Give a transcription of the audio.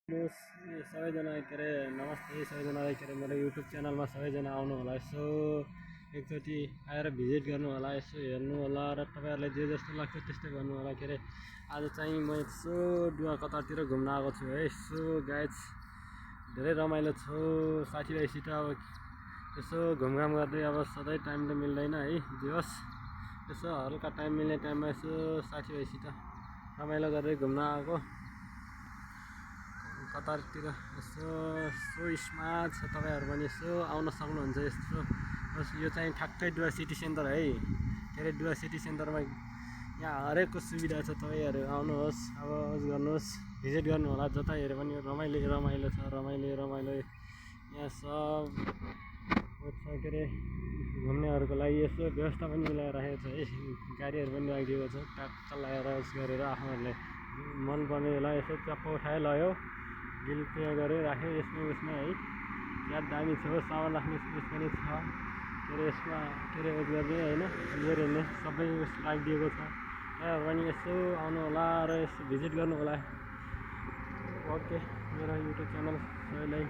सबैजना के अरे नमस्ते सबैजनालाई के अरे मेरो युट्युब च्यानलमा सबैजना आउनु होला यसो एकचोटि आएर भिजिट गर्नु होला यसो हेर्नु होला र तपाईँहरूलाई जे जस्तो लाग्छ त्यस्तै गर्नु होला के अरे आज चाहिँ म यसो डुवा कतातिर घुम्न आएको छु है यसो गाइज धेरै रमाइलो छु साथीभाइसित अब यसो घुमघाम गर्दै अब सधैँ टाइम त मिल्दैन है जे होस् यसो हल्का टाइम मिल्ने टाइममा यसो साथीभाइसित रमाइलो गर्दै घुम्न आएको कतारतिर यसो स्मार्ट छ तपाईँहरू पनि यसो आउन सक्नुहुन्छ यस्तो यो चाहिँ ठ्याक्कै डुवा सिटी सेन्टर है के अरे डुवा सिटी सेन्टरमा यहाँ हरेकको सुविधा छ तपाईँहरू आउनुहोस् अब गर्नुहोस् भिजिट गर्नु होला जता हेऱ्यो पनि रमाइलो छ रमाइलो यहाँ सब छ के अरे घुम्नेहरूको लागि यसो व्यवस्था पनि मिलाएर राखेको छ है गाडीहरू पनि राखिदिएको छ ट्याक्क लगाएर उस गरेर आफूहरूले मनपर्ने बेला यसो चप्प उठायो लयो बिल पे गऱ्यो राख्यो यसमा है याद दामी छ हो सामान राख्ने स्पेस पनि छ के अरे यसमा के अरे उस गर्ने होइन लिएर हिँड्ने सबै उस राखिदिएको छ तपाईँहरू पनि यसो आउनु होला र यसो भिजिट गर्नु होला ओके मेरो युट्युब च्यानल सबैलाई